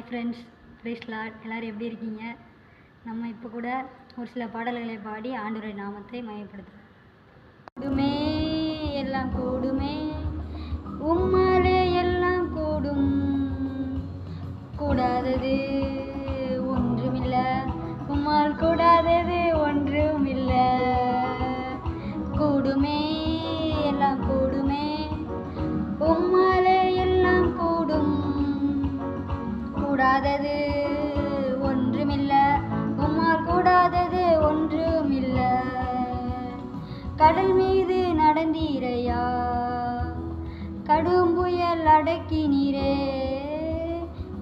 Friends, price Lord. எல்லோரும் எப்படி இருக்கீங்க? நம்ம இப்போ கூட ஒரு சில பாடல்களை பாடி ஆண்டவருடைய நாமத்தை மையப்படுத்தும். கூடுமே எல்லாம் கூடுமே, உம்மாலே எல்லாம் கூடும், கூடாதது ஒன்றுமில்லை, உம்மால் கூடாதது ஒன்றுமில்லை. கூடுமே எல்லாம் கூடுமே, உம்மாலே எல்லாம் கூடும், கூடாதது ஒன்றுமில்லை, உம்மால் கூடாதது ஒன்றுமில்லை. கடல் மீது நடந்தீரையா, கடும் புயல் அடக்கினீரே.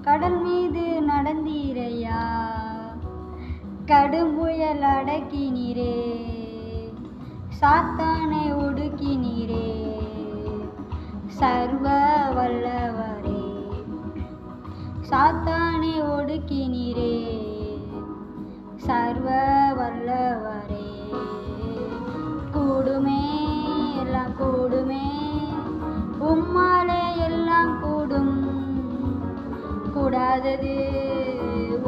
கடல் மீது நடந்தீரையா, கடும் புயல் அடக்கினீரே. சாத்தானை ஒடுக்கினீரே, சர்வ வல்லவரே. சாத்தானை ஒடுக்கினீரே, சர்வ வல்லவரே. கூடுமே எல்லாம் கூடுமே, உம்மாலே எல்லாம் கூடும், கூடாதது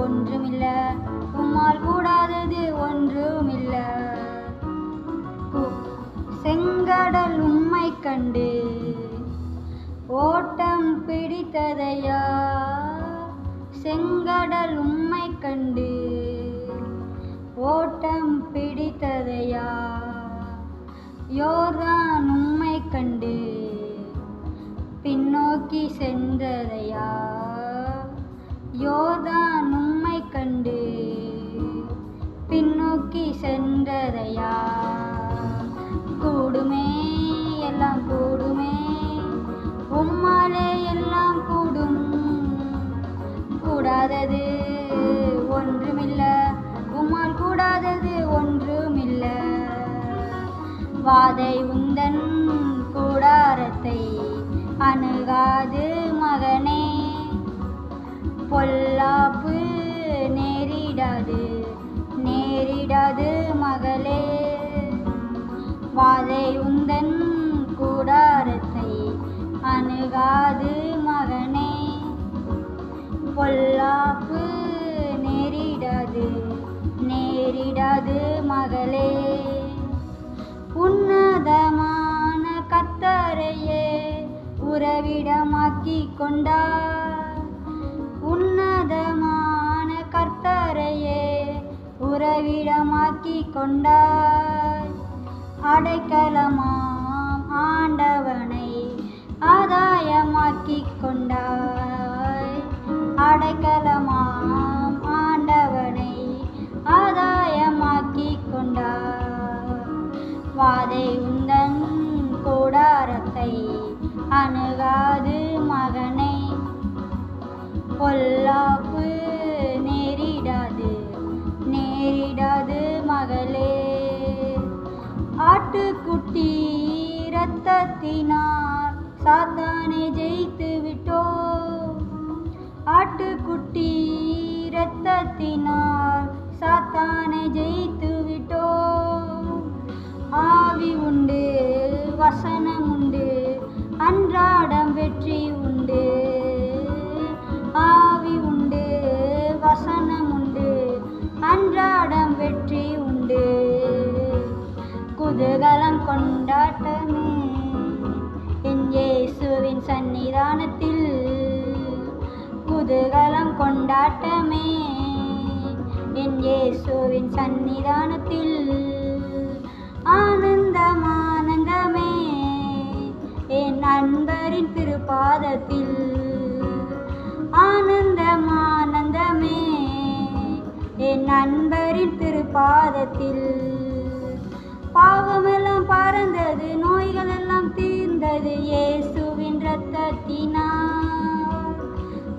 ஒன்றுமில்லை, உம்மால் கூடாதது ஒன்றுமில்லை. செங்கடல் உம்மை கண்டு ஓட்டம் பிடித்ததையா, செங்கடல் உம்மை கண்டு ஓட்டம் பிடித்ததையா. யோர்தான் உம்மை கண்டு பின்னோக்கி சென்றதையா. யோர்தான் உம்மை கண்டு பின்னோக்கி சென்றதையா. கூடுமே எல்லாம் கூடுமே, உம்மாலே எல்லாம் கூடும், கூடாதது ஒன்றுமில்லை, உம்மால் கூடாதது ஒன்றுமில்லை. வாதை உந்தன் கூடாரத்தை அணுகாது மகனே, பொல்லாப்பு நேரிடாது நேரிடாது மகளே. வாதை உந்தன் கூடாரத்தை அணுகாது மகனே, பொல்லாப்பு நேரிடாது நேரிடாது மகளே. உன்னதமான கர்த்தரையே உறவிடமாக்கி கொண்டார், உன்னதமான கர்த்தரையே உறவிடமாக்கி கொண்டார். அடைக்கலமாம் ஆண்டவனை ஆதாயமாக்கி கொண்டாய், அடைக்கலமாம் ஆண்டவனை ஆதாயமாக்கி கொண்டாய். வாதை உந்தன் கூடாரத்தை அணுகாது மகனை, பொல்லாப்பு நேரிடாது நேரிடாது மகளே. ஆட்டுக்குட்டி இரத்தத்தினார் சாத்தானை ஜெயித்து விட்டோ, ஆட்டுக்குட்டி இரத்தத்தினார் சாத்தானை ஜெயித்து விட்டோ. ஆவி உண்டு வசனம் உண்டு, அன்றாடம் வெற்றி உண்டு. ஆவி உண்டு வசனம் உண்டு, அன்றாடம் வெற்றி உண்டு. குதூகலம் கொண்டாட்டமே என் இயேசுவின் சன்னிதானத்தில், குதூகலம் கொண்டாட்டமே என் இயேசுவின் சன்னிதானத்தில். ஆனந்தம் ஆனந்தமே என் அன்பரின் திருப்பாதத்தில், ஆனந்தம் ஆனந்தமே என் அன்பரின் திருப்பாதத்தில். பாவமெல்லாம் பறந்தது, நோய்கள் எல்லாம் தீர்ந்தது இயேசுவின் இரத்தத்தினால்.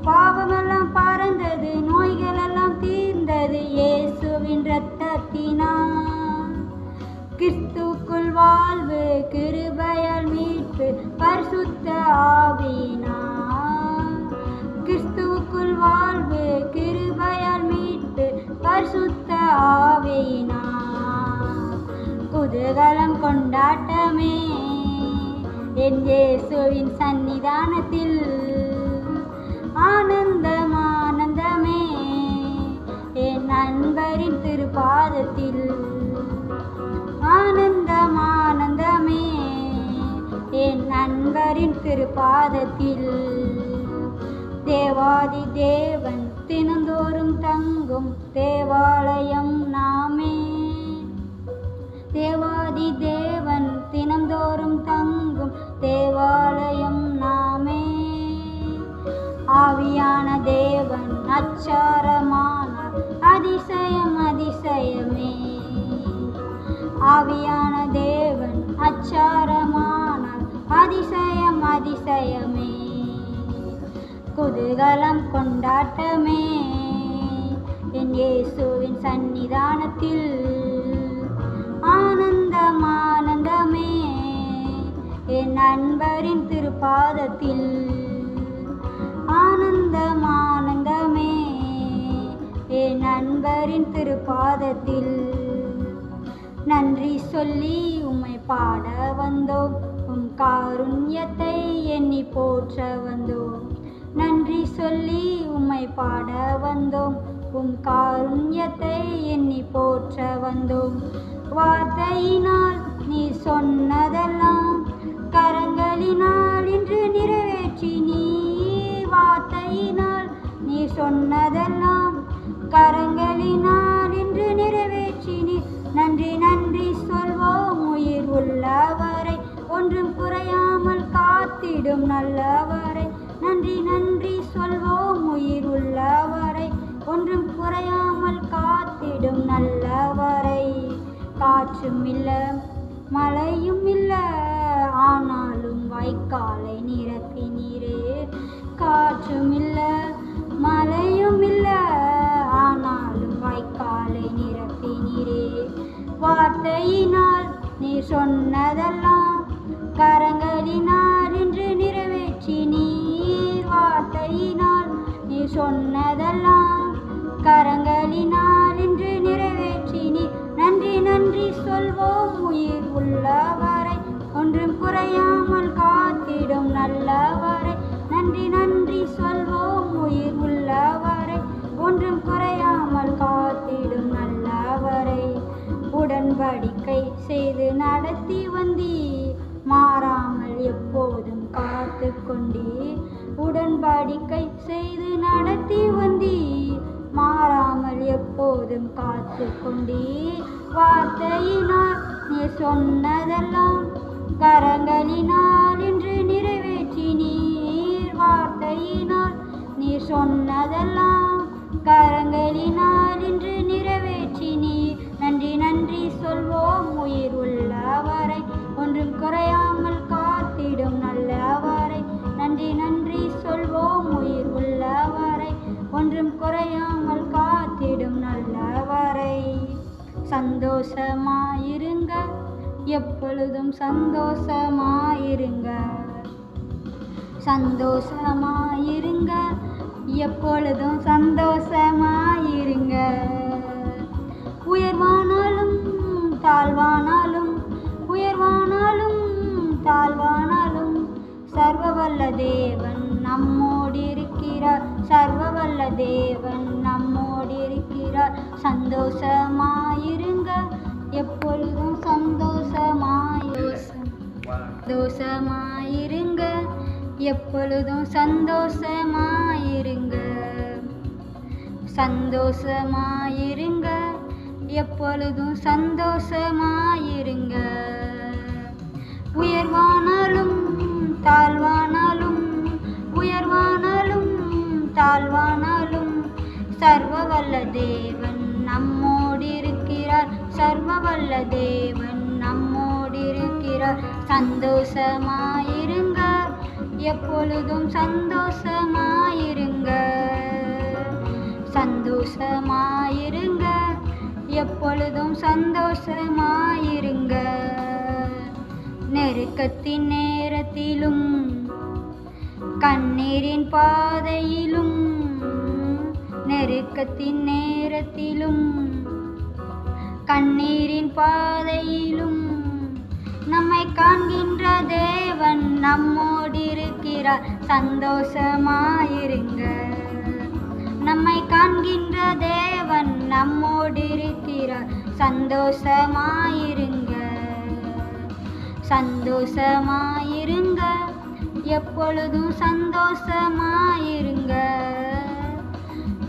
பாவமெல்லாம் பறந்தது, நோய்கள் எல்லாம் தீர்ந்தது இயேசுவின் இரத்தத்தினால். கிறிஸ்துக்குள் வாழ்வு, கிருபையால் மீட்பு, பரிசுத்த ஆவியினால். கிறிஸ்துவுக்குள் வாழ்வு, கிருபையால் மீட்பு, பரிசுத்த ஆவியினால். குதூகலம் கொண்டாட்டமே என் இயேசுவின் சன்னிதானத்தில், ஆனந்தம் ஆனந்தம் திருப்பாதத்தில் தேவாதி தேவன் தினந்தோறும் தங்கும் தேவாலயம் நாமே. தேவாதி தேவன் தினந்தோறும் தங்கும் தேவாலயம் நாமே. ஆவியான தேவன் அச்சாரமான அதிசயம் அதிசயமே. ஆவியான தேவன் அச்சாரமான அதிசயம் அதிசயமே. குதூகலம் கொண்டாட்டமே என் இயேசுவின் சன்னிதானத்தில். ஆனந்தம் ஆனந்தமே என் அன்பரின் திருப்பாதத்தில். ஆனந்தம் ஆனந்தமே என் அன்பரின் திருப்பாதத்தில். நன்றி சொல்லி உம்மை பாட வந்தோம், உம் காருண்யத்தை எண்ணி போற்ற வந்தோம். நன்றி சொல்லி உம்மை பாட வந்தோம், உம் காருண்யத்தை எண்ணி போற்ற வந்தோம். வார்த்தையினால் நீ சொன்னதெல்லாம் கரங்களினால் இன்று நிறைவேற்றி நீ. வார்த்தையினால் நீ சொன்னதெல்லாம் கரங்களினால் இன்று நிறைவேற்றி நீ. நன்றி நன்றி சொல்வோம் உயிர் உள்ளவரை, ஒன்றும் குறையாமல் காத்திடும் நல்லவரை. நன்றி நன்றி சொல்வோம் உயிர் உள்ளவரை, ஒன்றும் குறையாமல் காத்திடும் நல்லவரை. காற்றும் இல்ல மழையும் இல்ல, ஆனாலும் வாய்க்காலை நிரப்பினீரே. காற்றும் இல்ல மழையும் இல்ல, ஆனாலும் வாய்க்காலை நிரப்பினீரே. வார்த்தையினால் நீ சொன்னதெல்லாம் கரங்களினால் இன்று நிறைவேற்றி நீர். வார்த்தையினால் நீ சொன்னதெல்லாம் கரங்களினால் இன்று நிறைவேற்றி நீர். நன்றி நன்றி சொல்வோம் உயிர் உள்ளவரை, ஒன்றும் குறையாமல் காத்திடும் நல்லவரை. நன்றி நன்றி சொல்வோம் உயிர் உள்ளவரை, ஒன்றும் குறையாமல் காத்திடும் நல்லவரை. உடன்படிக்கை செய்து நடத்தி வந்தீர், மாறாமல் எப்போதும் காத்து கொண்டீர். உடன்படிக்கை செய்து நடத்தி வந்தீர், மாறாமல் எப்போதும் காத்து கொண்டீர். வார்த்தையினால் நீ சொன்னதெல்லாம் கரங்களினால் இன்று நிறைவேற்றி நீர். வார்த்தையினால் நீ சொன்னதெல்லாம் கரங்களினால் இன்று நிறைவேற்றி நீர். நன்றி நன்றி சொல்வோம் உயிர் உள்ளவரை, ஒன்றும் குறையாமல் காத்திடும் நல்லவரை. நன்றி நன்றி சொல்வோம் உயிர் உள்ளவரை, ஒன்றும் குறையாமல் காத்திடும் நல்லவரை. சந்தோஷமாயிருங்க எப்பொழுதும் சந்தோஷமாயிருங்க. சந்தோஷமாயிருங்க எப்பொழுதும் சந்தோஷமாயிருங்க. உயர்வானாலும் தாழ்வானாலும், உயர்வானாலும் தாழ்வானாலும், சர்வவல்ல தேவன் நம்மோடு இருக்கிறார். சர்வவல்ல தேவன் நம்மோடு இருக்கிறார். சந்தோஷமாயிருங்க எப்பொழுதும் சந்தோஷமாயிருங்க. எப்பொழுதும் சந்தோஷமாயிருங்க. சந்தோஷமாயிருங்க எப்பொழுதும் சந்தோஷமாயிருங்க. உயர்வானாலும் தாழ்வானாலும், உயர்வானாலும் தாழ்வானாலும், சர்வவல்ல தேவன் நம்மோடு இருக்கிறார். சர்வவல்ல தேவன் நம்மோடு இருக்கிறார். சந்தோஷமாயிருங்க எப்பொழுதும் சந்தோஷமாயிருங்க. சந்தோஷமாயிருங்க எப்பொழுதும் சந்தோஷமாயிருங்க. நெருக்கத்தின் நேரத்திலும் கண்ணீரின் பாதையிலும், நெருக்கத்தின் நேரத்திலும் கண்ணீரின் பாதையிலும், நம்மை காண்கின்ற தேவன் நம்மோடு இருக்கிறார். சந்தோஷமாயிருங்க. நம்மை காண்கின்ற தேவன் நம்மோடு இருக்கிறார். சந்தோஷமாயிருங்க. சந்தோஷமாயிருங்க எப்பொழுதும் சந்தோஷமாயிருங்க,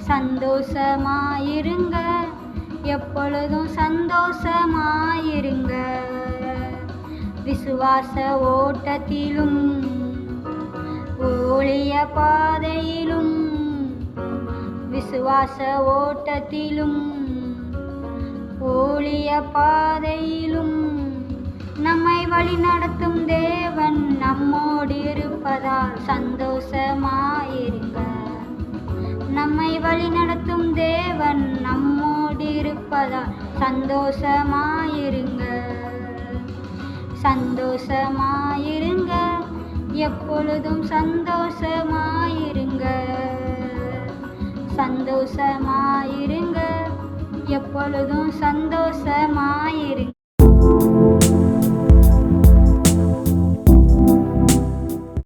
சந்தோஷமாயிருங்க, எப்பொழுதும் சந்தோஷமாயிருங்க. விசுவாச ஓட்டத்திலும் ஊழிய பாதையிலும், விசுவாச ஓட்டத்திலும் ஊழிய பாதையிலும் நம்மை வழிநடத்தும் தேவன் நம்மோடு இருப்பதால் சந்தோஷமாயிருங்க. நம்மை வழிநடத்தும் தேவன் நம்மோடு இருப்பதால் சந்தோஷமாயிருங்க, சந்தோஷமாயிருங்க, எப்பொழுதும் சந்தோஷமாயிருங்க, சந்தோஷமாயிருங்க, எப்பொழுதும் சந்தோஷமாயிருங்க.